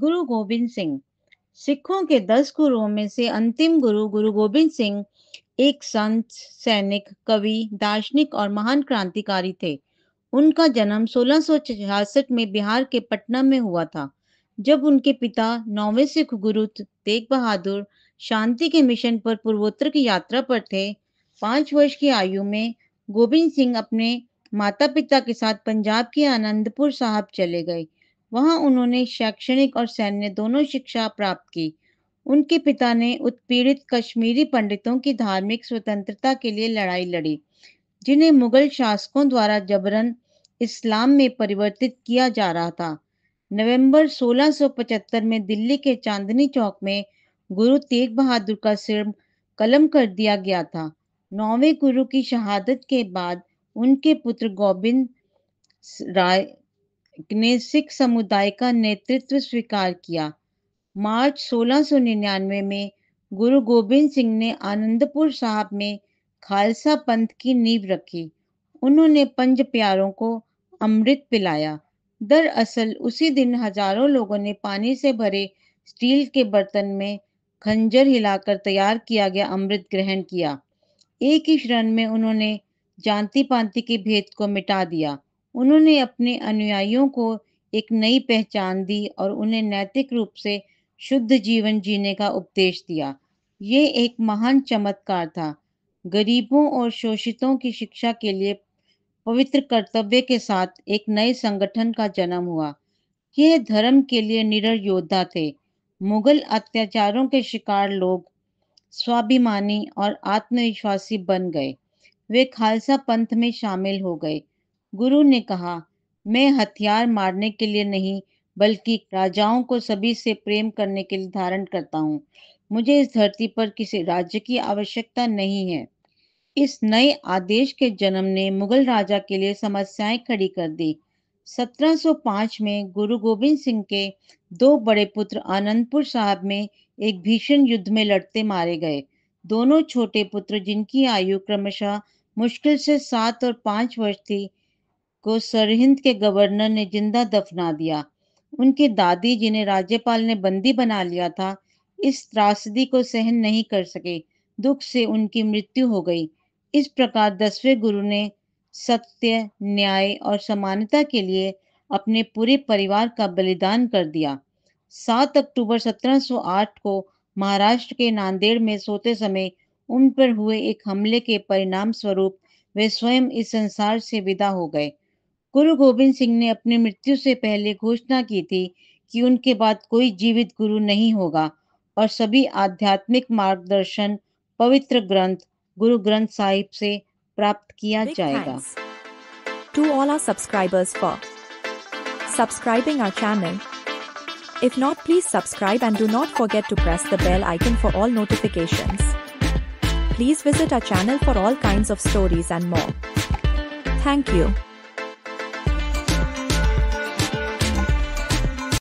गुरु गोबिंद सिंह। सिखों के 10 गुरुओं में से अंतिम गुरु गुरु गोबिंद सिंह एक संत, सैनिक, कवि, दार्शनिक और महान क्रांतिकारी थे। उनका जन्म 1666 में बिहार के पटना में हुआ था, जब उनके पिता 9वें सिख गुरु तेग बहादुर शांति के मिशन पर पूर्वोत्तर की यात्रा पर थे। 5 वर्ष की आयु में गोबिंद सिंह अपने माता-पिता के साथ पंजाब के आनंदपुर साहिब चले गए। वहां उन्होंने शैक्षणिक और सैन्य दोनों शिक्षा प्राप्त की। उनके पिता ने उत्पीड़ित कश्मीरी पंडितों की धार्मिक स्वतंत्रता के लिए लड़ाई लड़ी, जिन्हें मुगल शासकों द्वारा जबरन इस्लाम में परिवर्तित किया जा रहा था। नवंबर 1675 में दिल्ली के चांदनी चौक में गुरु तेग बहादुर का सिर कलम कर दिया गया था। 9वें गुरु की शहादत के बाद उनके पुत्र गोबिंद राय ने सिख समुदाय का नेतृत्व स्वीकार किया। मार्च 1699 में गुरु गोबिंद सिंह ने आनंदपुर साहिब में खालसा पंथ की नींव रखी। उन्होंने पंज प्यारों को अमृत पिलाया। दरअसल उसी दिन हजारों लोगों ने पानी से भरे स्टील के बर्तन में खंजर हिलाकर तैयार किया गया अमृत ग्रहण किया। एक ही क्षण में उन्होंने जाति पाति के भेद को मिटा दिया। उन्होंने अपने अनुयायियों को एक नई पहचान दी और उन्हें नैतिक रूप से शुद्ध जीवन जीने का उपदेश दिया। ये एक महान चमत्कार था। गरीबों और शोषितों की शिक्षा के लिए पवित्र कर्तव्य के साथ एक नए संगठन का जन्म हुआ। यह धर्म के लिए निडर योद्धा थे। मुगल अत्याचारों के शिकार लोग स्वाभिमानी और आत्मविश्वासी बन गए। वे खालसा पंथ में शामिल हो गए। गुरु ने कहा, मैं हथियार मारने के लिए नहीं, बल्कि राजाओं को सभी से प्रेम करने के लिए धारण करता हूँ। मुझे इस धरती पर किसी राज्य की आवश्यकता नहीं है। इस नए आदेश के जन्म ने मुगल राजा के लिए समस्याएं खड़ी कर दी। 1705 में गुरु गोबिंद सिंह के 2 बड़े पुत्र आनंदपुर साहिब में एक भीषण युद्ध में लड़ते मारे गए। दोनों छोटे पुत्र, जिनकी आयु क्रमशः मुश्किल से 7 और 5 वर्ष थी, को सरहिंद के गवर्नर ने जिंदा दफना दिया। उनकी दादी, जिन्हें राज्यपाल ने बंदी बना लिया था, इस त्रासदी को सहन नहीं कर सके। दुख से उनकी मृत्यु हो गई। इस प्रकार 10वें गुरु ने सत्य, न्याय और समानता के लिए अपने पूरे परिवार का बलिदान कर दिया। 7 अक्टूबर 1708 को महाराष्ट्र के नांदेड़ में सोते समय उन पर हुए एक हमले के परिणाम स्वरूप वे स्वयं इस संसार से विदा हो गए। गुरु गोबिंद सिंह ने अपनी मृत्यु से पहले घोषणा की थी कि उनके बाद कोई जीवित गुरु नहीं होगा और सभी आध्यात्मिक मार्गदर्शन पवित्र ग्रंथ गुरु ग्रंथ साहिब से प्राप्त किया Big जाएगा। thanks to all our subscribers for subscribing our channel. If not, please subscribe and do not forget to press the bell icon for all notifications. Please visit our channel for all kinds of stories and more. Thank you.